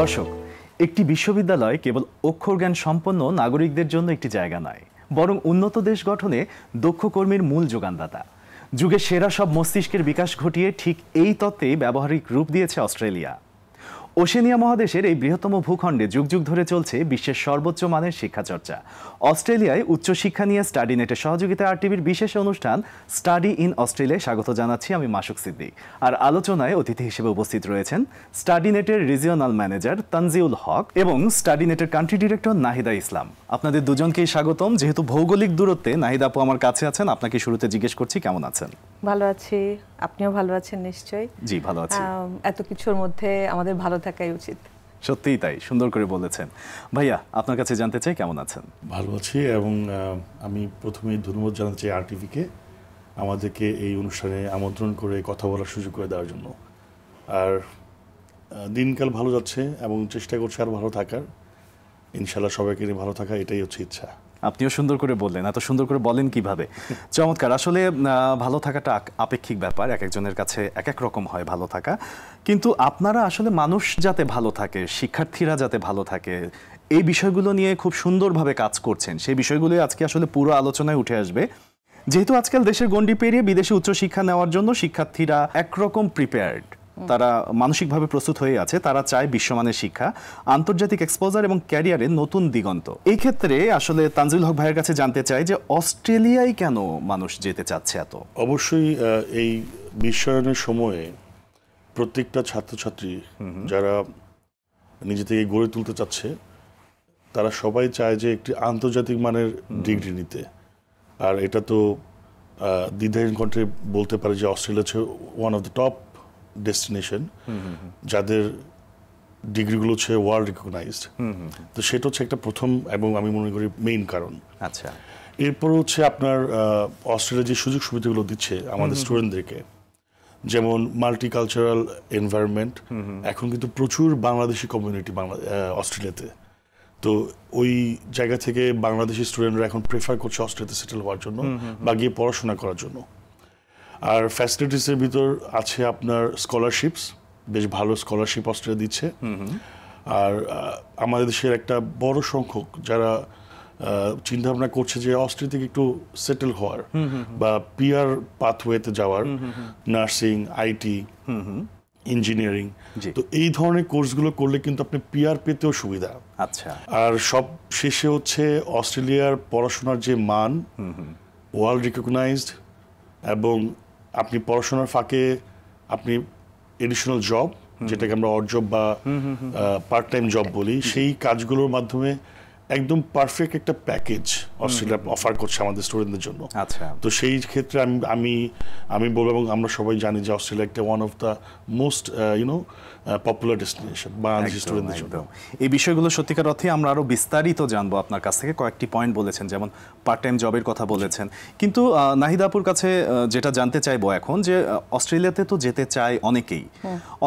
দর্শক, একটি বিশ্ববিদ্যালয় কেবল অক্ষরজ্ঞান সম্পন্ন নাগরিকদের জন্য একটি জায়গা নয়, বরং উন্নত দেশ গঠনে দক্ষ কর্মীর মূল যোগানদাতা। যুগের সেরা সব মস্তিষ্কের বিকাশ ঘটিয়ে ঠিক এই তত্ত্বেই ব্যবহারিক রূপ দিয়েছে অস্ট্রেলিয়া। ওশেনিয়া মহাদেশের এই বৃহত্তম ভূখণ্ডে যুগ যুগ ধরে চলছে বিশ্বের সর্বোচ্চ মানের শিক্ষা চর্চা। অস্ট্রেলিয়ায় উচ্চশিক্ষা নিয়ে স্টাডি নেটের সহযোগিতায় আরটিভির বিশেষ অনুষ্ঠান স্টাডি ইন অস্ট্রেলিয়ায় স্বাগত জানাচ্ছি আমি মাসুক সিদ্দিক। আর আলোচনায় অতিথি হিসেবে উপস্থিত রয়েছেন স্টাডি নেটের রিজিওনাল ম্যানেজার তানজিউল হক এবং স্টাডি নেটের কান্ট্রি ডিরেক্টর নাহিদা ইসলাম। আপনাদের দুজনকেই স্বাগতম। যেহেতু ভৌগোলিক দূরত্বে নাহিদা আপু আমার কাছে আছেন, আপনাকে শুরুতে জিজ্ঞেস করছি কেমন আছেন? ভালো আছি, আপনিও ভালো আছেন নিশ্চয়ই? জি ভালো আছি। এত কিছুর মধ্যে আমাদের ভালো থাকাই উচিত। সত্যিই তাই, সুন্দর করে বলেছেন। ভাইয়া, আপনার কাছে জানতে চাই কেমন আছেন? ভালো আছি, এবং আমি প্রথমেই ধন্যবাদ জানাতে চাই আরটিভিকে আমাদেরকে এই অনুষ্ঠানে আমন্ত্রণ করে কথা বলার সুযোগ করে দেওয়ার জন্য। আর দিনকাল ভালো যাচ্ছে এবং চেষ্টা করছি আর ভালো থাকার। ইনশাল্লাহ সবাইকে নিয়ে ভালো থাকা, এটাই হচ্ছে ইচ্ছা। আপনিও সুন্দর করে বললেন, এত সুন্দর করে বলেন কিভাবে? চমৎকার। আসলে ভালো থাকাটা আপেক্ষিক ব্যাপার, এক একজনের কাছে এক এক রকম হয় ভালো থাকা। কিন্তু আপনারা আসলে মানুষ যাতে ভালো থাকে, শিক্ষার্থীরা যাতে ভালো থাকে, এই বিষয়গুলো নিয়ে খুব সুন্দরভাবে কাজ করছেন। সেই বিষয়গুলোই আজকে আসলে পুরো আলোচনায় উঠে আসবে। যেহেতু আজকাল দেশের গণ্ডি পেরিয়ে বিদেশে উচ্চশিক্ষা নেওয়ার জন্য শিক্ষার্থীরা একরকম প্রিপেয়ার্ড, তারা মানসিকভাবে প্রস্তুত হয়ে আছে, তারা চায় বিশ্বমানের শিক্ষা, আন্তর্জাতিক এক্সপোজার এবং ক্যারিয়ারে নতুন দিগন্ত। এই ক্ষেত্রে আসলে তানজিউল হক ভাইয়ের কাছে জানতে চাই যে অস্ট্রেলিয়ায় কেন মানুষ যেতে চাচ্ছে এত? অবশ্যই এই বিশ্বায়নের সময়ে প্রত্যেকটা ছাত্রছাত্রী যারা নিজে থেকে গড়ে তুলতে চাচ্ছে, তারা সবাই চায় যে একটি আন্তর্জাতিক মানের ডিগ্রি নিতে। আর এটা তো দ্বিধাহীন কণ্ঠে বলতে পারে যে অস্ট্রেলিয়া হচ্ছে one of the top destination যাদের ডিগ্রিগুলো হচ্ছে ওয়ার্ল্ড রিকগনাইজড। তো সেটা হচ্ছে একটা প্রথম এবং আমি মনে করি মেইন কারণ। আচ্ছা, এরপর হচ্ছে আপনার অস্ট্রেলিয়া যে সুযোগ সুবিধাগুলো দিচ্ছে আমাদের স্টুডেন্টদেরকে, যেমন মাল্টিকালচারাল এনভায়রনমেন্ট। এখন কিন্তু প্রচুর বাংলাদেশি কমিউনিটি অস্ট্রেলিয়াতে। তো ওই জায়গা থেকে বাংলাদেশি স্টুডেন্টরা এখন প্রেফার করছে অস্ট্রেলিয়াতে সেটেল হওয়ার জন্য বা গিয়ে পড়াশোনা করার জন্য। আর ফ্যাসিলিটিসের ভিতর আছে আপনার স্কলারশিপস, বেশ ভালো স্কলারশিপ অস্ট্রেলিয়া দিচ্ছে। আর আমাদের দেশের একটা বড় সংখ্যক যারা চিন্তা ভাবনা করছে যে অস্ট্রেলিয়া থেকে একটু সেটেল হওয়ার বা পিআর পাথওয়েতে যাওয়ার, নার্সিং, আইটি, ইঞ্জিনিয়ারিং, তো এই ধরনের কোর্সগুলো করলে কিন্তু আপনি পিআর পেতেও সুবিধা। আচ্ছা। আর সব শেষে হচ্ছে অস্ট্রেলিয়ার পড়াশোনার যে মান ওয়ার্ল্ড রিকগনাইজড, এবং আপনি পড়াশোনার ফাঁকে আপনি এডিশনাল জব, যেটাকে আমরা অড জব বা পার্ট টাইম জব বলি, সেই কাজগুলোর মাধ্যমে একদম পারফেক্ট একটা প্যাকেজ অস্ট্রেলিয়া অফার করছে আমাদের স্টুডেন্টদের জন্য। আচ্ছা। তো সেই ক্ষেত্রে আমি বলবো, এবং আমরা সবাই জানি যে অস্ট্রেলিয়া একটা one of the most popular destination Bangladeshi স্টুডেন্টদের জন্য। এই বিষয়গুলো সত্যিকার অর্থে আমরা আরো বিস্তারিত জানবো আপনার কাছ থেকে। কয়েকটি পয়েন্ট বলেছেন, যেমন পার্ট টাইম জবের কথা বলেছেন। কিন্তু নাহিদা আপুর কাছে যেটা জানতে চাইবো এখন, যে অস্ট্রেলিয়াতে তো যেতে চায় অনেকেই,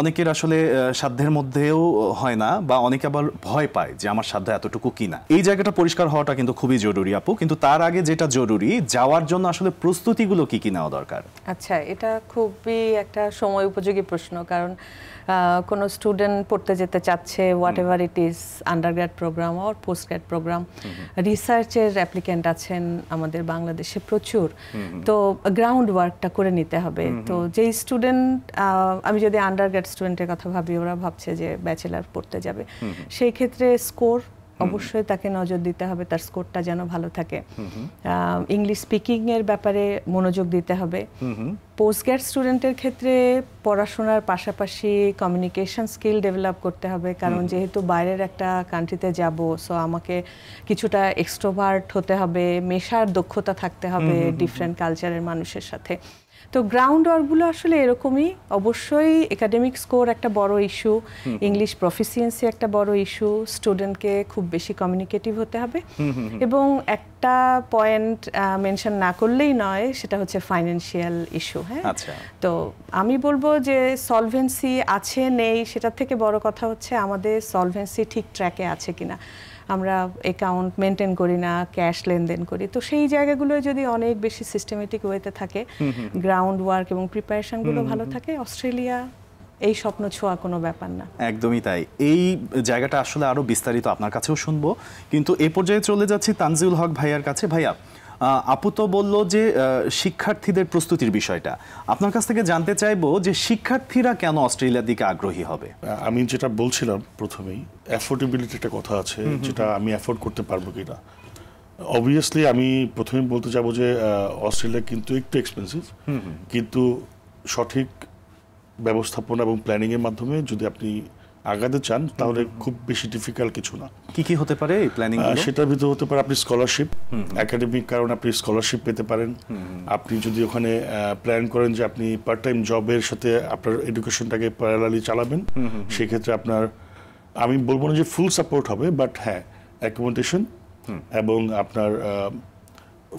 অনেকের আসলে সাধ্যের মধ্যেও হয় না, বা অনেকে আবার ভয় পায় যে আমার সাধ্য এতটুকু কিনা। এই জায়গাটা পরিষ্কার হওয়াটা কিন্তু খুবই জরুরি আপু। কিন্তু তার আগে যেটা জরুরি, যাওয়ার জন্য আসলে প্রস্তুতিগুলো কি কি নেওয়া দরকার? আচ্ছা, এটা খুবই একটা সময় উপযোগী প্রশ্ন। কারণ কোনো স্টুডেন্ট পড়তে যেতে চাচ্ছে, whatever it is, undergrad program or post grad program, রিসার্চের অ্যাপ্লিক্যান্ট আছেন আমাদের বাংলাদেশে প্রচুর। তো গ্রাউন্ড ওয়ার্কটা করে নিতে হবে। তো যেই স্টুডেন্ট, আমি যদি আন্ডারগ্র্যাড স্টুডেন্টের কথা ভাবি, ওরা ভাবছে যে ব্যাচেলার পড়তে যাবে, সেই ক্ষেত্রে স্কোর অবশ্যই তাকে নজর দিতে হবে, তার স্কোরটা যেন ভালো থাকে। ইংলিশ স্পিকিং এর ব্যাপারে মনোযোগ দিতে হবে। পোস্ট গ্র্যাড স্টুডেন্টের ক্ষেত্রে পড়াশোনার পাশাপাশি কমিউনিকেশন স্কিল ডেভেলপ করতে হবে। কারণ যেহেতু বাইরের একটা কান্ট্রিতে যাব, সো আমাকে কিছুটা এক্সট্রোভার্ট হতে হবে, মেশার দক্ষতা থাকতে হবে ডিফারেন্ট কালচারের মানুষের সাথে। তো গ্রাউন্ড ওয়ার্কগুলো আসলে এরকমই। অবশ্যই একাডেমিক স্কোর একটা বড় ইস্যু, ইংলিশ প্রফিসিয়েন্সি একটা বড় ইস্যু, স্টুডেন্টকে খুব বেশি কমিউনিকেটিভ হতে হবে। এবং একটা পয়েন্ট মেনশন না করলেই নয়, সেটা হচ্ছে ফাইন্যান্সিয়াল ইস্যু। হ্যাঁ, তো আমি বলবো যে সলভেন্সি আছে নেই, সেটার থেকে বড় কথা হচ্ছে আমাদের সলভেন্সি ঠিক ট্র্যাকে আছে কিনা। আমরা অ্যাকাউন্ট মেনটেন করি না, ক্যাশ লেনদেন করি। তো সেই জায়গাগুলো যদি অনেক বেশি সিস্টেমেটিক ওয়েতে থাকে, গ্রাউন্ড ওয়ার্ক এবং প্রিপারেশনগুলো ভালো থাকে, অস্ট্রেলিয়া এই স্বপ্ন ছোঁয়া কোনো ব্যাপার না। একদমই তাই। এই জায়গাটা আসলে আরো বিস্তারিত আপনার কাছেও শুনবো, কিন্তু এই পর্যায়ে চলে যাচ্ছি তানজিউল হক ভাইয়ার কাছে। ভাইয়া, আপু তো বললো যে শিক্ষার্থীদের প্রস্তুতির বিষয়টা, আপনার কাছ থেকে জানতে চাইবো যে শিক্ষার্থীরা কেন অস্ট্রেলিয়ার দিকে আগ্রহী হবে? আমি যেটা বলছিলাম প্রথমেই, অ্যাফোর্ডেবিলিটি একটা কথা আছে, যেটা আমি অ্যাফোর্ড করতে পারবো কিনা। অবভিয়াসলি আমি প্রথমে বলতে যাবো যে অস্ট্রেলিয়া কিন্তু একটু এক্সপেন্সিভ, কিন্তু সঠিক ব্যবস্থাপনা এবং প্ল্যানিং এর মাধ্যমে যদি আপনি আগাতে চান তাহলে খুব বেশি ডিফিকাল্ট কিছু না। কি কি হতে পারে এই প্ল্যানিং? সেটার ভিতরে হতে পারে আপনি স্কলারশিপ, একাডেমিক কারণে আপনি স্কলারশিপ পেতে পারেন। আপনি যদি ওখানে প্ল্যান করেন যে আপনি পার্ট টাইম জবের সাথে আপনার এডুকেশনটাকে প্যারালালি চালাবেন, সেক্ষেত্রে আপনার, আমি বলবো না যে ফুল সাপোর্ট হবে, বাট হ্যাঁ অ্যাকোমোডেশন এবং আপনার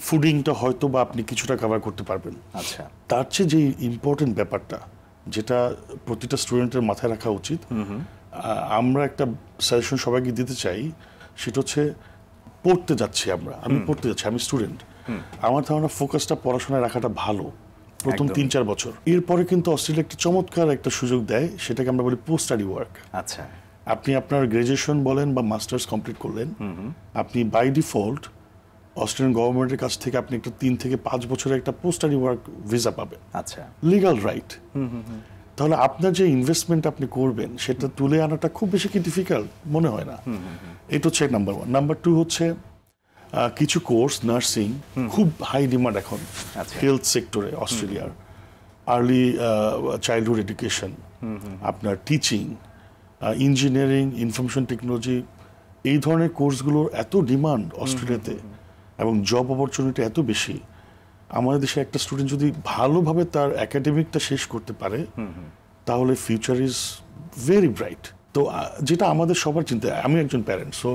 ফুডিংটা হয়তো বা আপনি কিছুটা কভার করতে পারবেন। আচ্ছা, তার চেয়ে যে ইম্পর্টেন্ট ব্যাপারটা যেটা প্রতিটা স্টুডেন্টের মাথায় রাখা উচিত, আমরা একটা সাজেশন সবাইকে দিতে চাই, সেটা হচ্ছে পড়তে যাচ্ছি আমি পড়তে যাচ্ছি, আমি স্টুডেন্ট, আমার ধারণা ফোকাসটা পড়াশোনায় রাখাটা ভালো প্রথম 3-4 বছর। এরপরে কিন্তু অস্ট্রেলিয়া একটা চমৎকার একটা সুযোগ দেয়, সেটাকে আমরা বলি পোস্ট স্টাডি ওয়ার্ক। আচ্ছা, আপনি আপনার গ্রাজুয়েশন বলেন বা মাস্টার্স কমপ্লিট করলেন, আপনি বাই ডিফল্ট অস্ট্রেলিয়ান গভর্নমেন্টের কাছ থেকে আপনি একটা 3 থেকে 5 বছরের একটা পোস্ট স্টাডি ওয়ার্ক ভিসা পাবেন। আচ্ছা, লিগ্যাল রাইট। তাহলে আপনার যে ইনভেস্টমেন্ট আপনি করবেন সেটা তুলে আনাটা খুব বেশি কি ডিফিকাল্ট মনে হয় না। এটা হচ্ছে নাম্বার 1। নাম্বার 2 হচ্ছে কিছু কোর্স, নার্সিং খুব হাই ডিমান্ড এখন হেলথ সেক্টরে অস্ট্রেলিয়ার, আর্লি চাইল্ডহুড এডুকেশন, আপনার টিচিং, ইঞ্জিনিয়ারিং, ইনফরমেশন টেকনোলজি, এই ধরনের কোর্সগুলোর এত ডিমান্ড অস্ট্রেলিয়াতে এবং জব অপরচুনিটি এত বেশি। আমাদের দেশে একটা স্টুডেন্ট যদি ভালোভাবে তার একাডেমিকটা শেষ করতে পারে তাহলে ফিউচার ইজ ভেরি ব্রাইট। তো যেটা আমাদের সবার চিন্তা, আমি একজন প্যারেন্ট, সো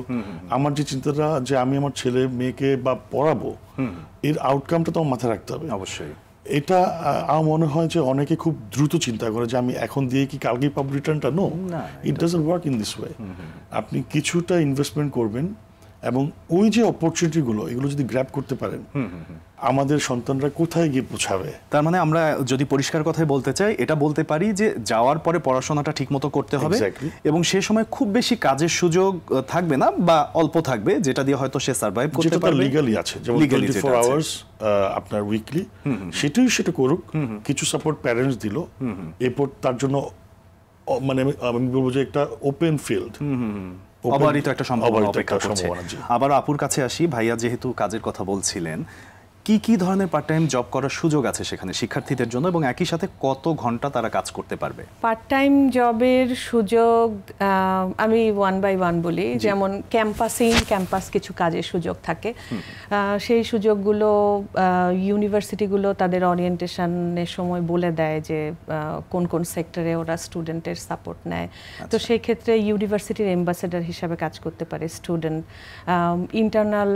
আমার যে চিন্তাটা যে আমি আমার ছেলে মেয়েকে বা পড়াবো, এর আউটকামটা তো আমার মাথায় রাখতে হবে। অবশ্যই। এটা আমার মনে হয় যে অনেকে খুব দ্রুত চিন্তা করে যে আমি এখন দিয়ে কি কালকেই পাবো রিটার্নটা। No, it doesn't work in this way. আপনি কিছুটা ইনভেস্টমেন্ট করবেন এবং ওই যে অপরচুনিটিগুলো, এগুলো যদি গ্র্যাব করতে পারেন, আমাদের সন্তানরা কোথায় গিয়ে পৌঁছাবে। তার মানে আমরা যদি পরিষ্কার কথায় বলতে চাই, এটা বলতে পারি যে যাওয়ার পরে পড়াশোনাটা ঠিকমতো করতে হবে এবং সে সময় খুব বেশি কাজের সুযোগ থাকবে না বা অল্প থাকবে, যেটা দিয়ে হয়তো সে সার্ভাইভ করতে পারবে। লিগ্যালি আছে, যেমন 24 আওয়ার্স আপনার উইকলি, সেটা করুক, কিছু সাপোর্ট প্যারেন্টস দিল, এরপর তার জন্য মানে আমি বলবো যে একটা ওপেন ফিল্ড, অবারিত একটা সম্ভাবনা অপেক্ষা করছে। আবার আপুর কাছে আসি। ভাইয়া যেহেতু কাজের কথা বলছিলেন, কি কি ধরনের পার্ট টাইম জব করার সুযোগ আছে সেখানে শিক্ষার্থীদের জন্য এবং একই সাথে কত ঘন্টা তারা কাজ করতে পারবে? পার্ট টাইম জবের সুযোগ আমি 1 by 1 বলি। যেমন ক্যাম্পাস কিছু কাজের সুযোগ থাকে, সেই সুযোগগুলো ইউনিভার্সিটিগুলো তাদের ওরিয়েন্টেশনের সময় বলে দেয় যে কোন কোন সেক্টরে ওরা স্টুডেন্টের সাপোর্ট নেয়। তো সেই ক্ষেত্রে ইউনিভার্সিটির অ্যাম্বাসেডর হিসাবে কাজ করতে পারে স্টুডেন্ট, ইন্টারনাল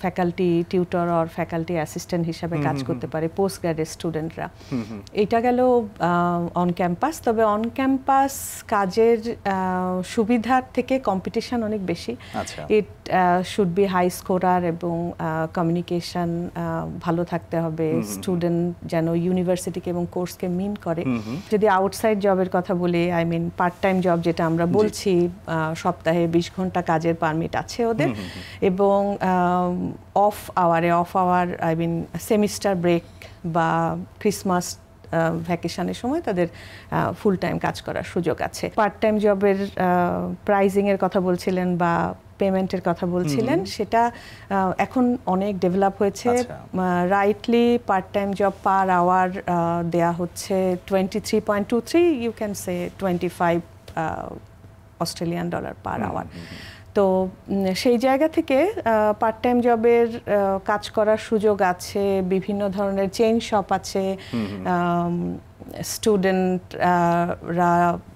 ফ্যাকাল্টি টিউটর আর ফ্যাকাল্টি অ্যাসিস্ট্যান্ট হিসাবে কাজ করতে পারে পোস্ট গ্র্যাডুয়েট স্টুডেন্টরা। এটা গেল অন ক্যাম্পাস। তবে অন ক্যাম্পাস কাজের সুবিধার থেকে কম্পিটিশন অনেক বেশি। It should be high scorer এবং কমিউনিকেশন ভালো থাকতে হবে, স্টুডেন্ট যেন ইউনিভার্সিটিকে এবং কোর্সকে মিন করে। যদি আউটসাইড জবের কথা বলি, I mean part time job যেটা আমরা বলছি, সপ্তাহে 20 ঘন্টা কাজের পারমিট আছে ওদের, এবং off hour I mean semester break বা ক্রিসমাস ভ্যাকেশনের সময় তাদের ফুল টাইম কাজ করার সুযোগ আছে। পার্ট টাইম জবের প্রাইজিংয়ের কথা বলছিলেন বা পেমেন্টের কথা বলছিলেন, সেটা এখন অনেক ডেভেলপ হয়েছে। Rightly part time job per hour দেয়া হচ্ছে $23.23, you can say 25 Australian dollar per hour. তো সেই জায়গা থেকে পার্ট টাইম জবের কাজ করার সুযোগ আছে। বিভিন্ন ধরনের চেইন শপ আছে, স্টুডেন্টরা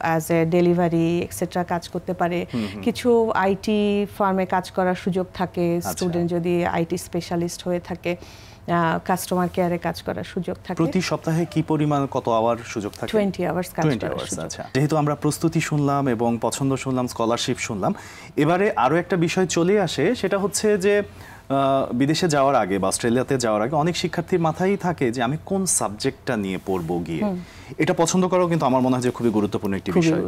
অ্যাজ এ ডেলিভারি এক্সেট্রা কাজ করতে পারে। কিছু আইটি ফার্মে কাজ করার সুযোগ থাকে, স্টুডেন্ট যদি আইটি স্পেশালিস্ট হয়ে থাকে। কাস্টমার কেয়ারে কাজ করার সুযোগ থাকে। প্রতি সপ্তাহে কি পরিমাণ কত আওয়ার সুযোগ থাকে? 20 আওয়ার্স কাজ করার সুযোগ। আচ্ছা, যেহেতু আমরা প্রস্তুতি শুনলাম এবং পছন্দ শুনলাম, স্কলারশিপ শুনলাম, এবারে আরো একটা বিষয় চলে আসে, সেটা হচ্ছে যে বিদেশে যাওয়ার আগে বা অস্ট্রেলিয়াতে যাওয়ার আগে অনেক শিক্ষার্থীর মাথায় থাকে যে আমি কোন সাবজেক্টটা নিয়ে পড়বো গিয়ে, এটা পছন্দ করাও কিন্তু আমার মনে হয় যে খুবই গুরুত্বপূর্ণ একটি বিষয়।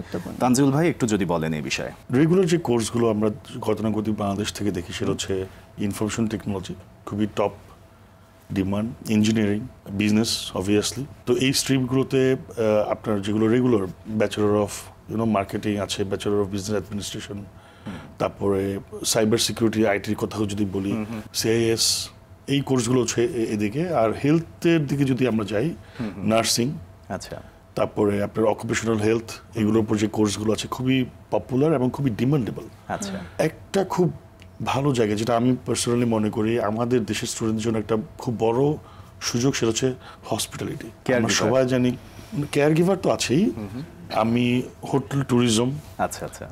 তানজিল ভাই একটু যদি বলেন এই বিষয়ে। রেগুলার যে কোর্সগুলো আমরা গতানুগতিক বাংলাদেশ থেকে দেখি সেটা হচ্ছে ইনফরমেশন টেকনোলজি, খুবই top demand, engineering, business obviously. তো এই স্ট্রিমগুলোতে আপনার যেগুলো রেগুলার ব্যাচেলর অফ মার্কেটিং আছে, ব্যাচেলর অফ বিজনেস অ্যাডমিনিস্ট্রেশন, তারপরে সাইবার সিকিউরিটি, আইটির কথা যদি বলি, সিআইএস, এই কোর্সগুলো হচ্ছে এদিকে। আর হেলথের দিকে যদি আমরা যাই, নার্সিং, আচ্ছা, তারপরে আপনার অকুপেশনাল হেলথ, এগুলোর উপর যে কোর্সগুলো আছে খুবই পপুলার এবং খুবই ডিমান্ডেবল। আচ্ছা, একটা খুব ভালো জায়গা যেটা আমি পার্সোনালি মনে করি আমাদের দেশের স্টুডেন্টদের জন্য একটা খুব বড় সুযোগ, সেটা হচ্ছে হসপিটালিটি। আমরা সবাই জানি কেয়ার গিভার তো আছেই, আমি হোটেল ট্যুরিজম, আচ্ছা আচ্ছা,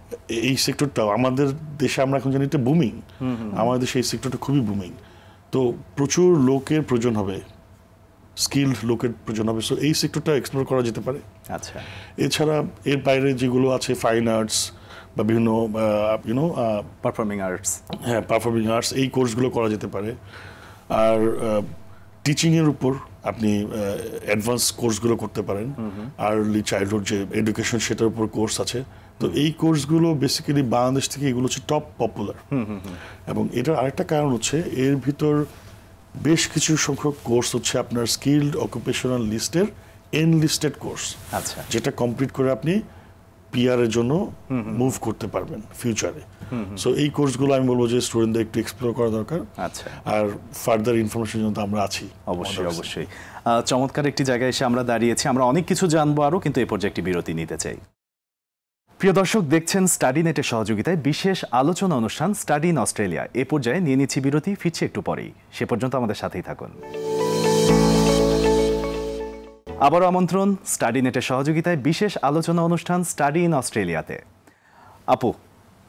এই সেক্টরটাও আমাদের দেশে আমরা এখন জানি এটা বুমিং, আমাদের দেশে এই সেক্টরটা খুবই বুমিং। তো প্রচুর লোকের প্রয়োজন হবে, স্কিলড লোকের প্রয়োজন হবে, সো এই সেক্টরটা এক্সপ্লোর করা যেতে পারে। আচ্ছা, এছাড়া এর বাইরে যেগুলো আছে ফাইন আর্টস বা বিভিন্ন পারফর্মিং আর্টস, হ্যাঁ পারফর্মিং আর্টস, এই কোর্সগুলো করা যেতে পারে। আর টিচিংয়ের উপর আপনি অ্যাডভান্স কোর্সগুলো করতে পারেন, আর্লি চাইল্ডহুড যে এডুকেশন সেটার উপর কোর্স আছে। তো এই কোর্সগুলো বেসিক্যালি বাংলাদেশ থেকে এগুলো হচ্ছে টপ পপুলার। এবং এটার আরেকটা কারণ হচ্ছে এর ভিতর বেশ কিছু সংখ্যক কোর্স হচ্ছে আপনার স্কিলড অকুপেশনাল লিস্টের এনলিস্টেড কোর্স, আচ্ছা, যেটা কমপ্লিট করে আপনি পিআর এর জন্য মুভ করতে পারবেন ফিউচারে। সো এই কোর্সগুলো আমি বলবো যে স্টুডেন্টদের একটু এক্সপ্লোর করা দরকার। আচ্ছা, আর ফার্দার ইনফরমেশন জন্য আমরা আছি। অবশ্যই অবশ্যই। চমৎকার একটি জায়গায় এসে আমরা দাঁড়িয়েছি, আমরা অনেক কিছু জানবো আরও, কিন্তু এই পর্যায়ে একটি বিরতি নিতে চাই। প্রিয় দর্শক, দেখছেন স্টাডি নেটের সহযোগিতায় বিশেষ আলোচনা অনুষ্ঠান স্টাডি ইন অস্ট্রেলিয়া। এ পর্যায়ে নিয়ে নিচ্ছি বিরতি, ফিরছি একটু পরেই, সে পর্যন্ত আমাদের সাথেই থাকুন। আবারও আমন্ত্রণ স্টাডি নেটের সহযোগিতায় বিশেষ আলোচনা অনুষ্ঠান স্টাডি ইন অস্ট্রেলিয়াতে। আপু,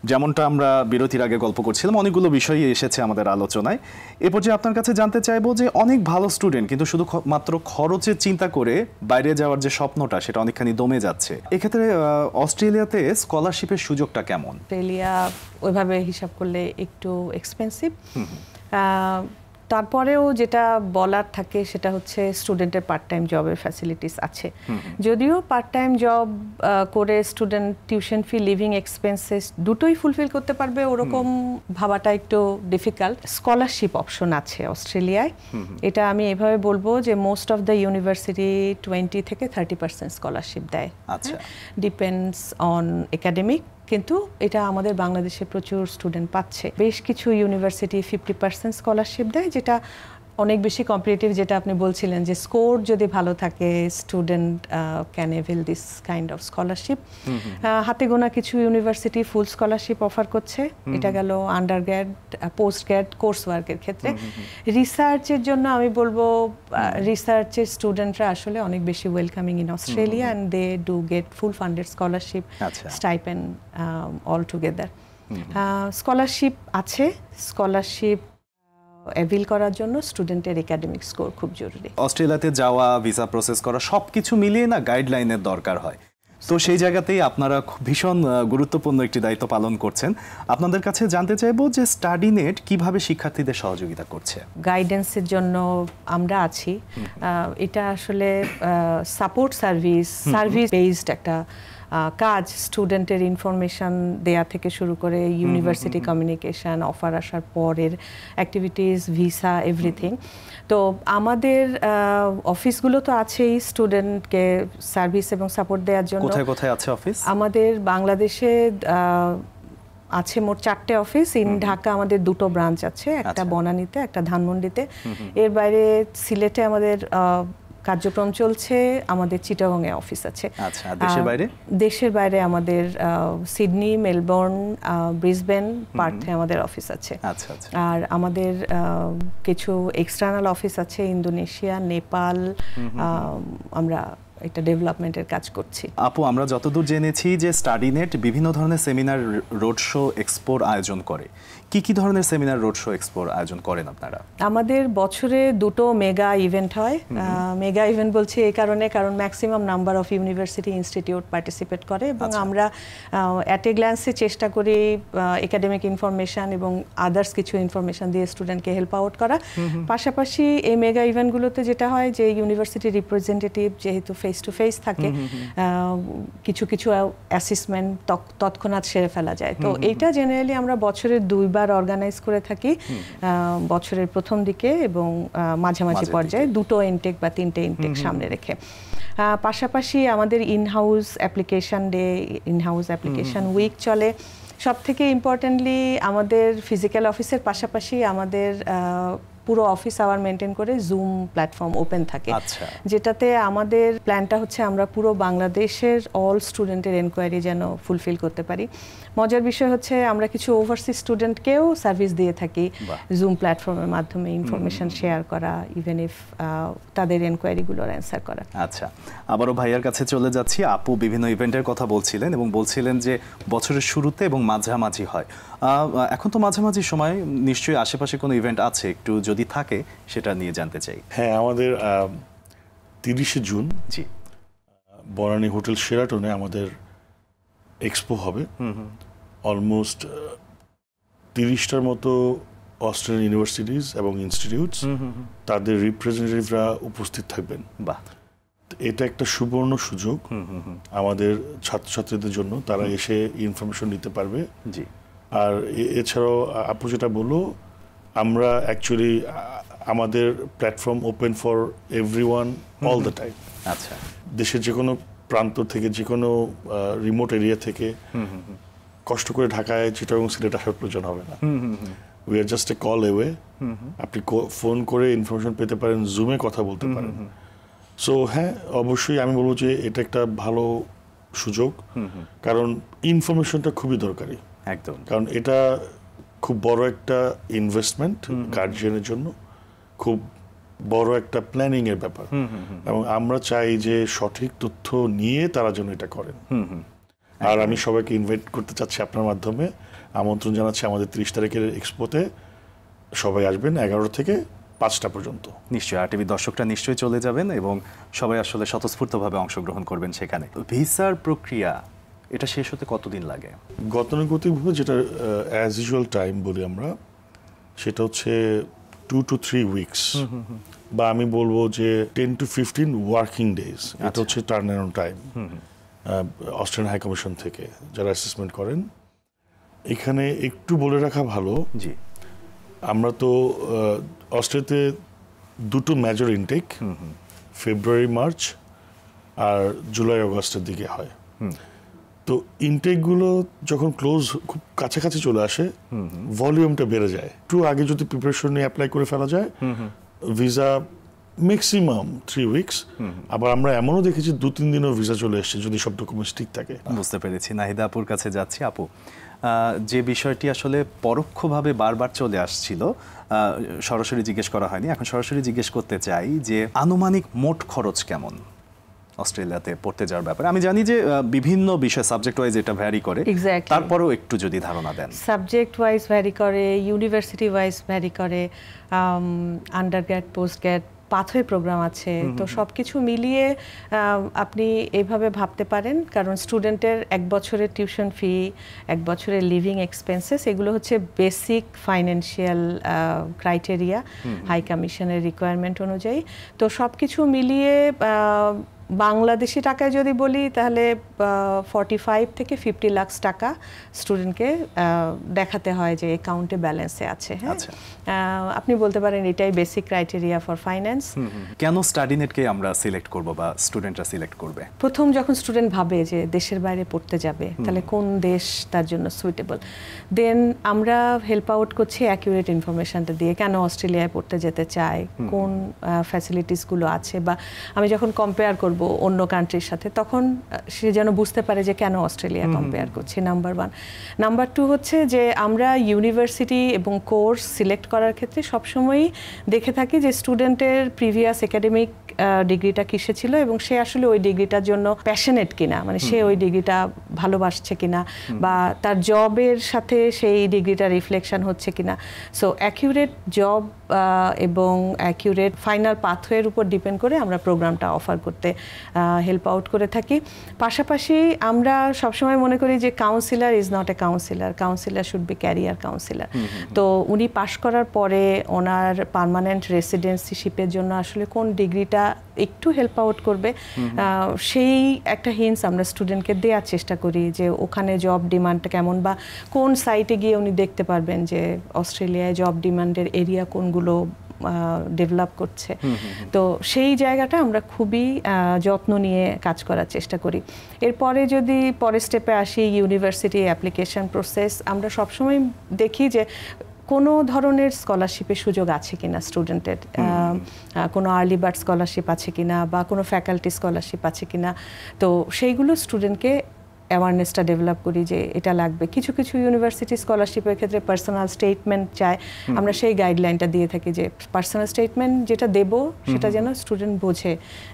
যেমনটা আমরা বিরতির আগে গল্প করছিলাম, অনেকগুলো বিষয়ই এসেছে আমাদের আলোচনায়। এ পর্যায়ে আপনার কাছে জানতে চাইবো যে অনেক ভালো স্টুডেন্ট কিন্তু শুধু মাত্র খরচের চিন্তা করে বাইরে যাওয়ার যে স্বপ্নটা সেটা অনেকখানি দমে যাচ্ছে। এক্ষেত্রে অস্ট্রেলিয়াতে স্কলারশিপের সুযোগটা কেমন? অস্ট্রেলিয়া ওইভাবে হিসাব করলে একটু এক্সপেন্সিভ, তারপরেও যেটা বলার থাকে সেটা হচ্ছে স্টুডেন্টের পার্ট টাইম জবের ফ্যাসিলিটিস আছে। যদিও পার্ট টাইম জব করে student tuition fee, living expenses দুটোই ফুলফিল করতে পারবে ওরকম ভাবাটা একটু ডিফিকাল্ট। স্কলারশিপ অপশন আছে অস্ট্রেলিয়ায়, এটা আমি এভাবে বলবো যে মোস্ট অফ দ্য ইউনিভার্সিটি 20 থেকে 30% স্কলারশিপ দেয়, ডিপেন্ডস অন একাডেমিক। কিন্তু এটা আমাদের বাংলাদেশে প্রচুর স্টুডেন্ট পাচ্ছে। বেশ কিছু ইউনিভার্সিটি 50% স্কলারশিপ দেয়, যেটা অনেক বেশি কম্পিটিটিভ, যেটা আপনি বলছিলেন যে স্কোর যদি ভালো থাকে student can evil this kind of scholarship. হাতে গোনা কিছু ইউনিভার্সিটি ফুল স্কলারশিপ অফার করছে, এটা গেল under grad, post grad course ওয়ার্কের ক্ষেত্রে। রিসার্চের জন্য আমি বলবো রিসার্চের স্টুডেন্টরা আসলে অনেক বেশি welcoming in Australia and they do get full funded scholarship, stipend all together. Scholarship আছে, স্কলারশিপ অ্যাভিল করার জন্য স্টুডেন্টের একাডেমিক স্কোর খুব জরুরি। অস্ট্রেলিয়াতে যাওয়া, ভিসা প্রসেস করা, সব কিছু মিলিয়ে না গাইডলাইনের দরকার হয়। তো সেই জায়গাতেই আপনারা ভীষণ গুরুত্বপূর্ণ একটি দায়িত্ব পালন করছেন। আপনাদের কাছে জানতে চাইবো যে স্টাডি নেট কিভাবে শিক্ষার্থীদের সহযোগিতা করছে? গাইডেন্সের জন্য আমরা আছি। এটা আসলে সাপোর্ট সার্ভিস বেসড একটা কাজ। স্টুডেন্টের ইনফরমেশন দেয়া থেকে শুরু করে ইউনিভার্সিটি কমিউনিকেশন, অফার আসার পরের অ্যাক্টিভিটিস, ভিসা, এভরিথিং। তো আমাদের অফিসগুলো তো আছেই স্টুডেন্টকে সার্ভিস এবং সাপোর্ট দেওয়ার জন্য। কোথায় কোথায় আছে অফিস? আমাদের বাংলাদেশে আছে মোট 4টে অফিস। ইন ঢাকা আমাদের 2টো ব্রাঞ্চ আছে, একটা বনানীতে, একটা ধানমন্ডিতে। এর বাইরে সিলেটে আমাদের কার্যক্রম চলছে, আমাদের চিটাগংয়ে অফিস আছে। আচ্ছা, দেশের বাইরে? দেশের বাইরে আমাদের সিডনি, মেলবোর্ন, ব্রিসবেন, পার্থে আমাদের অফিস আছে। আচ্ছা আচ্ছা। আর আমাদের কিছু এক্সটার্নাল অফিস আছে ইন্দোনেশিয়া, নেপাল, আমরা এটা ডেভেলপমেন্টের কাজ করছি। আপু, আমরা যতদূর জেনেছি যে স্টাডিনেট বিভিন্ন ধরনের সেমিনার, রোড শো, এক্সপোর আয়োজন করে। কি ধরনের সেমিনার, রোড শো, এক্সপোর আয়োজন করেন আপনারা? আমাদের বছরে 2টো মেগা ইভেন্ট হয়। মেগা ইভেন্ট বলছি এই কারণে, কারণ maximum number of university institute participate করে এবং আমরা অ্যাট এ গ্ল্যান্সে চেষ্টা করি একাডেমিক ইনফরমেশন এবং আদার্স কিছু ইনফরমেশন দিয়ে স্টুডেন্টকে হেল্প আউট করা। পাশাপাশি এই মেগা ইভেন্টগুলোতে যেটা হয় যে ইউনিভার্সিটি রিপ্রেজেন্টেটিভ যেহেতু ফেস টু ফেস থাকে, কিছু অ্যাসেসমেন্ট তৎক্ষণাৎ সেরে ফেলা যায়। তো এইটা জেনারেলি আমরা বছরের 2বার অর্গানাইজ করে থাকি, বছরের প্রথম দিকে এবং মাঝামাঝি পর্যায়ে 2টো ইনটেক বা 3টে ইনটেক সামনে রেখে। পাশাপাশি আমাদের in house application day, in house application week চলে। সব থেকে ইম্পর্টেন্টলি আমাদের ফিজিক্যাল অফিসের পাশাপাশি আমাদের পুরো অফিস আওয়ার মেনটেন করে জুম প্ল্যাটফর্ম ওপেন থাকে, যেটাতে আমাদের প্ল্যানটা হচ্ছে আমরা পুরো বাংলাদেশের অল স্টুডেন্টের এনকোয়ারি যেন ফুলফিল করতে পারি। মজার বিষয় হচ্ছে আমরা কিছু ওভারসিজ স্টুডেন্টকেও সার্ভিস দিয়ে থাকি জুম প্ল্যাটফর্মের মাধ্যমে ইনফরমেশন শেয়ার করা, ইভেন ইফ তাদের এনকোয়ারিগুলোর অ্যান্সার করা। আচ্ছা, আবারও ভাইয়ার কাছে চলে যাচ্ছি। আপু বিভিন্ন ইভেন্টের কথা বলছিলেন এবং বলছিলেন যে বছরের শুরুতে এবং মাঝামাঝি হয়। এখন তো মাঝামাঝি সময়, নিশ্চয়ই আশেপাশে কোনো ইভেন্ট আছে, একটু যদি থাকে সেটা নিয়ে জানতে চাই। হ্যাঁ, আমাদের 30শে জুন জি বনানী হোটেল শেরাটনে আমাদের এক্সপো হবে। অলমোস্ট 30টার মতো অস্ট্রেলিয়ান ইউনিভার্সিটিজ এবং ইনস্টিটিউটস, তাদের রিপ্রেজেন্টেটিভরা উপস্থিত থাকবেন। বাহ, এটা একটা সুবর্ণ সুযোগ আমাদের ছাত্রছাত্রীদের জন্য, তারা এসে ইনফরমেশন নিতে পারবে। জি, আর এছাড়াও আপু যেটা বললো, আমরা অ্যাকচুয়ালি আমাদের platform open for everyone all the time. আচ্ছা, দেশের যে কোনো প্রান্ত থেকে, যে কোনো রিমোট এরিয়া থেকে কষ্ট করে ঢাকায়, চিটাগং, সিলেট আসার প্রয়োজন হবে না। We are just a call away. আপনি ফোন করে ইনফরমেশন পেতে পারেন, জুমে কথা বলতে পারেন। সো হ্যাঁ, অবশ্যই আমি বলবো যে এটা একটা ভালো সুযোগ, কারণ ইনফরমেশনটা খুবই দরকারি। একদম, কারণ এটা খুব বড় একটা ইনভেস্টমেন্ট গার্জিয়ানের জন্য, খুব বড় একটা প্ল্যানিং এর ব্যাপার, এবং আমরা চাই যে সঠিক তথ্য নিয়ে তারা যেন এটা করেন। আর আমি সবাইকে ইনভাইট করতে চাচ্ছি আপনার মাধ্যমে, আমন্ত্রণ জানাচ্ছি আমাদের 30 তারিখের এক্সপোতে। সবাই আসবেন 11 থেকে 5টা পর্যন্ত। নিশ্চয়ই আর টিভি দর্শকরা নিশ্চয়ই চলে যাবেন এবং সবাই আসলে স্বতঃস্ফূর্তভাবে অংশগ্রহণ করবেন সেখানে। ভিসার প্রক্রিয়া, এটা শেষ হতে কতদিন লাগে? গতানুগতিকভাবে যেটা অ্যাজ ইউজুয়াল টাইম বলি আমরা, সেটা হচ্ছে 2 to 3 উইকস, বা আমি বলবো যে 10 to 15 ওয়ার্কিং ডেজ। এটা হচ্ছে turn around time Australian high commission থেকে যারা অ্যাসেসমেন্ট করেন। এখানে একটু বলে রাখা ভালো, জি, আমরা তো অস্ট্রেলিয়াতে 2টো মেজর ইনটেক ফেব্রুয়ারি মার্চ আর জুলাই আগস্টের দিকে হয়। তো ইনটেকগুলো যখন ক্লোজ খুব কাছাকাছি চলে আসে, ভলিউমটা বেড়ে যায়। একটু আগে যদি প্রিপারেশন নিয়ে অ্যাপ্লাই করে ফেলা যায়, ভিসা ম্যাক্সিমাম 3 উইকস। আবার আমরা এমনও দেখেছি 2-3 দিনও ভিসা চলে এসেছে যদি সব ডকুমেন্টস ঠিক থাকে। বুঝতে পেরেছি। নাহিদা আপুর কাছে যাচ্ছি। আপু, যে বিষয়টি আসলে পরোক্ষভাবে বারবার চলে আসছিল, সরাসরি জিজ্ঞেস করা হয়নি, এখন সরাসরি জিজ্ঞেস করতে চাই যে আনুমানিক মোট খরচ কেমন অস্ট্রেলিয়াতে পড়তে যাওয়ার ব্যাপারে? আমি জানি যে বিভিন্ন বিষয় সাবজেক্ট ওয়াইজ এটা ভ্যারি করে, তারপরেও একটু যদি ধারণা দেন। সাবজেক্ট ওয়াইজ ভ্যারি করে, ইউনিভার্সিটি ওয়াইজ ভ্যারি করে, আন্ডারগ্র্যাড, পোস্টগ্র্যাড, পাথওয়ে প্রোগ্রাম আছে। তো সব কিছু মিলিয়ে আপনি এইভাবে ভাবতে পারেন, কারণ স্টুডেন্টের 1 বছরের টিউশন ফি, 1 বছরের লিভিং এক্সপেন্সেস, এগুলো হচ্ছে বেসিক ফাইন্যান্সিয়াল ক্রাইটেরিয়া হাই কমিশনের রিকোয়ারমেন্ট অনুযায়ী। তো সব কিছু মিলিয়ে বাংলাদেশি টাকায় যদি বলি তাহলে 45 থেকে 50 লাখ টাকা স্টুডেন্টকে দেখাতে হয় যে অ্যাকাউন্টে ব্যালেন্সে আছে। হ্যাঁ, আপনি বলতে পারেন এটাই বেসিক ক্রাইটেরিয়া ফর ফাইন্যান্স। কেন স্টাডিনেটকে আমরা সিলেক্ট করব বা স্টুডেন্টরা সিলেক্ট করবে? প্রথম যখন স্টুডেন্ট ভাবে যে দেশের বাইরে পড়তে যাবে, তাহলে কোন দেশ তার জন্য সুইটেবল, দেন আমরা হেল্প আউট করছি অ্যাকিউরেট ইনফরমেশনটা দিয়ে। কেন অস্ট্রেলিয়ায় পড়তে যেতে চায়, কোন ফ্যাসিলিটিসগুলো আছে, বা আমি যখন কম্পেয়ার করব অন্য কান্ট্রির সাথে, তখন সে যেন বুঝতে পারে যে কেন অস্ট্রেলিয়া কম্পেয়ার করছি, নাম্বার 1। নাম্বার 2 হচ্ছে যে আমরা ইউনিভার্সিটি এবং কোর্স সিলেক্ট করার ক্ষেত্রে সবসময়ই দেখে থাকি যে স্টুডেন্টের প্রিভিয়াস একাডেমিক ডিগ্রিটা কিসে ছিল এবং সে আসলে ওই ডিগ্রিটার জন্য প্যাশনেট কিনা, মানে সে ওই ডিগ্রিটা ভালোবাসছে কিনা বা তার জবের সাথে সেই ডিগ্রিটা রিফ্লেকশন হচ্ছে কিনা। সো অ্যাকিউরেট জব এবং অ্যাকিউরেট ফাইনাল পাথওয়ের উপর ডিপেন্ড করে আমরা প্রোগ্রামটা অফার করতে হেল্প আউট করে থাকি। পাশাপাশি আমরা সবসময় মনে করি যে councillor is not a councillor, councillor should be career councillor. তো উনি পাশ করার পরে ওনার পার্মানেন্ট রেসিডেন্সিশিপের জন্য আসলে কোন ডিগ্রিটা একটু হেল্প আউট করবে সেই একটা হিন্টস আমরা স্টুডেন্টকে দেওয়ার চেষ্টা করি, যে ওখানে জব ডিমান্ডটা কেমন বা কোন সাইটে গিয়ে উনি দেখতে পারবেন যে অস্ট্রেলিয়ায় জব ডিমান্ডের এরিয়া কোনগুলো ডেভেলপ করছে। তো সেই জায়গাটা আমরা খুবই যত্ন নিয়ে কাজ করার চেষ্টা করি। এরপরে যদি পরের স্টেপে আসি, ইউনিভার্সিটি অ্যাপ্লিকেশন প্রসেস, আমরা সবসময় দেখি যে কোনো ধরনের স্কলারশিপের সুযোগ আছে কিনা স্টুডেন্টের, কোনো আর্লি বার্ড স্কলারশিপ আছে কিনা বা কোনো ফ্যাকাল্টি স্কলারশিপ আছে কিনা। তো সেইগুলো স্টুডেন্টকে অ্যাওয়ারনেসটা ডেভেলপ করি যে এটা লাগবে। কিছু কিছু ইউনিভার্সিটি স্কলারশিপের ক্ষেত্রে পার্সোনাল স্টেটমেন্ট চায়, আমরা সেই গাইডলাইনটা দিয়ে থাকি যে পার্সোনাল স্টেটমেন্ট যেটা দেব সেটা যেন স্টুডেন্ট বোঝে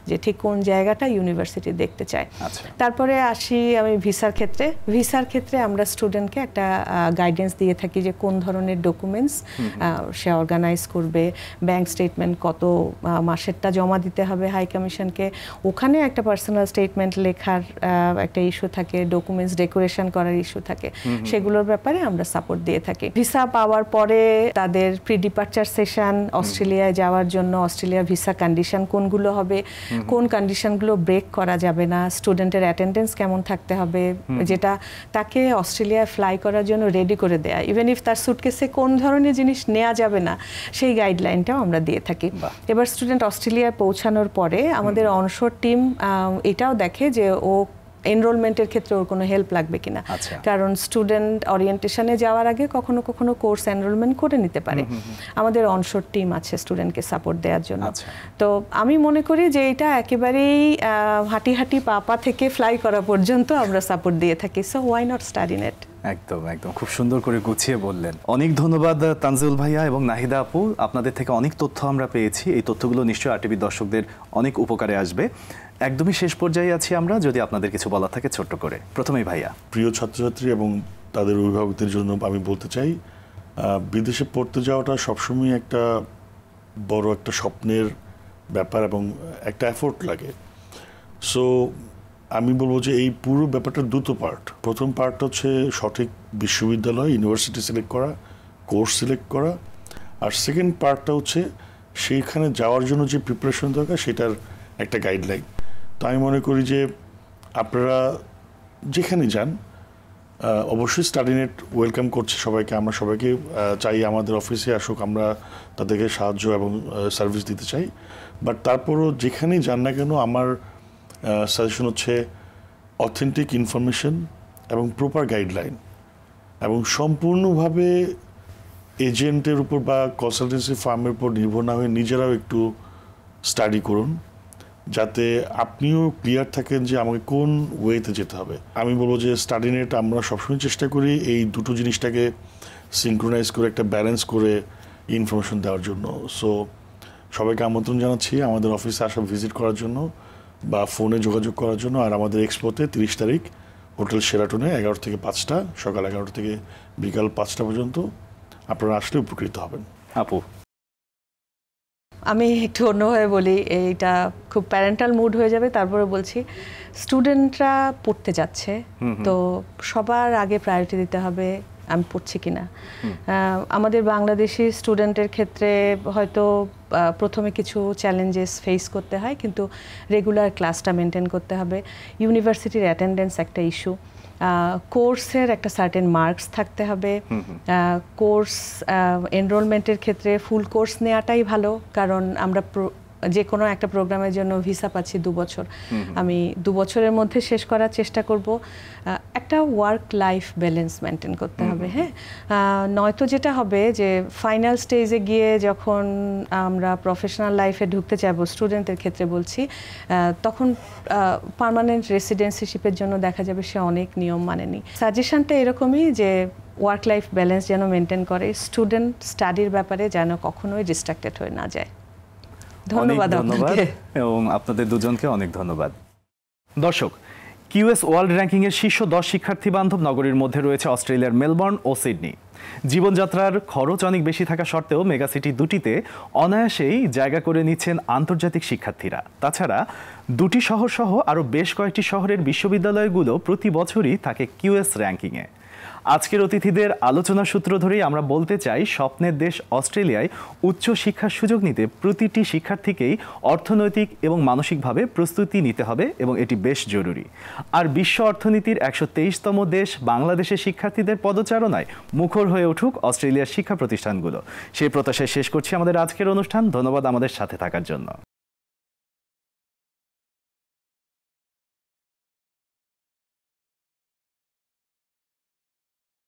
যে ঠিক কোন জায়গাটা ইউনিভার্সিটি দেখতে চায়। তারপরে আসি আমি ভিসার ক্ষেত্রে। ভিসার ক্ষেত্রে আমরা স্টুডেন্টকে একটা গাইডেন্স দিয়ে থাকি যে কোন ধরনের ডকুমেন্টস সে অর্গানাইজ করবে, ব্যাংক স্টেটমেন্ট কত মাসেরটা জমা দিতে হবে হাই কমিশনকে, ওখানে একটা পার্সোনাল স্টেটমেন্ট লেখার একটা ইস্যু থাকে, ডকুমেন্টস ডেকোরেশন করার ইস্যু থাকে, সেগুলোর ব্যাপারে আমরা সাপোর্ট দিয়ে থাকি। ভিসা পাওয়ার পরে তাদের প্রি ডিপার্চার সেশন, অস্ট্রেলিয়ায় যাওয়ার জন্য অস্ট্রেলিয়ার ভিসা কন্ডিশন কোনগুলো হবে, কোন কন্ডিশনগুলো ব্রেক করা যাবে না, স্টুডেন্টের অ্যাটেন্ডেন্স কেমন থাকতে হবে, যেটা তাকে অস্ট্রেলিয়ায় ফ্লাই করার জন্য রেডি করে দেয়া, ইভেন ইফ তার সুটকেসে কোন ধরনের জিনিস নেওয়া যাবে না সেই গাইডলাইনটাও আমরা দিয়ে থাকি। এবার স্টুডেন্ট অস্ট্রেলিয়ায় পৌঁছানোর পরে আমাদের অনশোর টিম এটাও দেখে যে ও এনরোলমেন্টের ক্ষেত্রে ওর কোনো হেল্প লাগবে কিনা, কারণ স্টুডেন্ট ওরিয়েন্টেশনে যাওয়ার আগে কখনো কখনো কোর্স এনরোলমেন্ট করে নিতে পারে। আমাদের অনশোর টিম আছে স্টুডেন্টকে সাপোর্ট দেওয়ার জন্য। তো আমি মনে করি যে এটা একেবারেই হাঁটি হাঁটি পা থেকে ফ্লাই করা পর্যন্ত আমরা সাপোর্ট দিয়ে থাকি। So why not study net. একদম একদম খুব সুন্দর করে গুছিয়ে বললেন। অনেক ধন্যবাদ তানজিউল ভাইয়া এবং নাহিদা আপু, আপনাদের থেকে অনেক তথ্য আমরা পেয়েছি। এই তথ্যগুলো নিশ্চয়ই আরটিভি দর্শকদের অনেক উপকারে আসবে। একদমই শেষ পর্যায়ে আছি আমরা, যদি আপনাদের কিছু বলা থাকে ছোট্ট করে। প্রথমেই ভাইয়া। প্রিয় ছাত্রছাত্রী এবং তাদের অভিভাবকদের জন্য আমি বলতে চাই, বিদেশে পড়তে যাওয়াটা সবসময় একটা বড় একটা স্বপ্নের ব্যাপার এবং একটা এফোর্ট লাগে। সো আমি বলবো যে এই পুরো ব্যাপারটার দুটো পার্ট। প্রথম পার্ট হচ্ছে সঠিক বিশ্ববিদ্যালয়, ইউনিভার্সিটি সিলেক্ট করা, কোর্স সিলেক্ট করা, আর সেকেন্ড পার্টটা হচ্ছে সেইখানে যাওয়ার জন্য যে প্রিপারেশন দরকার সেটার একটা গাইডলাইন। তো আমি মনে করি যে আপনারা যেখানে যান অবশ্যই স্টাডিনেট ওয়েলকাম করছে সবাইকে। আমরা সবাইকে চাই আমাদের অফিসে আসুক, আমরা তাদেরকে সাহায্য এবং সার্ভিস দিতে চাই। বাট তারপরও যেখানেই যান না কেন আমার সাজেশন হচ্ছে অথেন্টিক ইনফরমেশন এবং প্রপার গাইডলাইন, এবং সম্পূর্ণভাবে এজেন্টের উপর বা কনসালটেন্সি ফার্মের উপর নির্ভর না হয়ে নিজেরাও একটু স্টাডি করুন, যাতে আপনিও ক্লিয়ার থাকেন যে আমাকে কোন ওয়েতে যেতে হবে। আমি বলবো যে স্টাডিনেট আমরা সবসময় চেষ্টা করি এই দুটো জিনিসটাকে সিনক্রোনাইজ করে একটা ব্যালেন্স করে ইনফরমেশন দেওয়ার জন্য। সো সবাইকে আমন্ত্রণ জানাচ্ছি আমাদের অফিসে আসা ভিজিট করার জন্য বা ফোনে যোগাযোগ করার জন্য। আর আমাদের এক্সপোতে 30 তারিখ হোটেল শেরাটনে 11 থেকে 5টা, সকাল 11 থেকে বিকাল 5টা পর্যন্ত আপনারা আসলে উপকৃত হবেন। আপু। আমি একটু অন্যভাবে বলি, এইটা খুব প্যারেন্টাল মুড হয়ে যাবে, তারপরে বলছি স্টুডেন্টরা পড়তে যাচ্ছে, তো সবার আগে প্রায়োরিটি দিতে হবে আমি পড়ছি কিনা। আমাদের বাংলাদেশি স্টুডেন্টের ক্ষেত্রে হয়তো প্রথমে কিছু চ্যালেঞ্জেস ফেস করতে হয়, কিন্তু রেগুলার ক্লাসটা মেনটেন করতে হবে। ইউনিভার্সিটির অ্যাটেন্ডেন্স একটা ইস্যু, কোর্সের একটা সার্টেন মার্কস থাকতে হবে। কোর্স এনরোলমেন্টের ক্ষেত্রে ফুল কোর্স নেওয়াটাই ভালো, কারণ আমরা যে কোনো একটা প্রোগ্রামের জন্য ভিসা পাচ্ছি 2 বছর, আমি 2 বছরের মধ্যে শেষ করার চেষ্টা করব। একটা ওয়ার্ক লাইফ ব্যালেন্স মেনটেন করতে হবে। হ্যাঁ, নয়তো যেটা হবে যে ফাইনাল স্টেজে গিয়ে যখন আমরা প্রফেশনাল লাইফে ঢুকতে চাইবো, স্টুডেন্টের ক্ষেত্রে বলছি, তখন পার্মানেন্ট রেসিডেন্সিশিপের জন্য দেখা যাবে সে অনেক নিয়ম মানেনি। সাজেশনটা এরকমই যে ওয়ার্ক লাইফ ব্যালেন্স যেন মেনটেন করে, স্টুডেন্ট স্টাডির ব্যাপারে যেন কখনোই ডিস্ট্রাক্টেড হয়ে না যায়। ধন্যবাদ ধন্যবাদ আপনাকে। এবং আপনাদের দুজনকে অনেক ধন্যবাদ। দর্শক, কিউএস ওয়ার্ল্ড র্যাঙ্কিংয়ের শীর্ষ 10 শিক্ষার্থী বান্ধব নগরীর মধ্যে রয়েছে অস্ট্রেলিয়ার মেলবোর্ন ও সিডনি। জীবনযাত্রার খরচ অনেক বেশি থাকা সত্ত্বেও মেগাসিটি দুটিতে অনায়াসেই জায়গা করে নিচ্ছেন আন্তর্জাতিক শিক্ষার্থীরা। তাছাড়া দুটি শহর সহ আরও বেশ কয়েকটি শহরের বিশ্ববিদ্যালয়গুলো প্রতি বছরই থাকে কিউএস র্যাঙ্কিংয়ে। আজকের অতিথিদের আলোচনার সূত্র ধরেই আমরা বলতে চাই, স্বপ্নের দেশ অস্ট্রেলিয়ায় উচ্চ শিক্ষার সুযোগ নিতে প্রতিটি শিক্ষার্থীকেই অর্থনৈতিক এবং মানসিকভাবে প্রস্তুতি নিতে হবে এবং এটি বেশ জরুরি। আর বিশ্ব অর্থনীতির 123তম দেশ বাংলাদেশের শিক্ষার্থীদের পদচারণায় মুখর হয়ে উঠুক অস্ট্রেলিয়ার শিক্ষা প্রতিষ্ঠানগুলো। সেই প্রত্যাশায় শেষ করছি আমাদের আজকের অনুষ্ঠান। ধন্যবাদ আমাদের সাথে থাকার জন্য।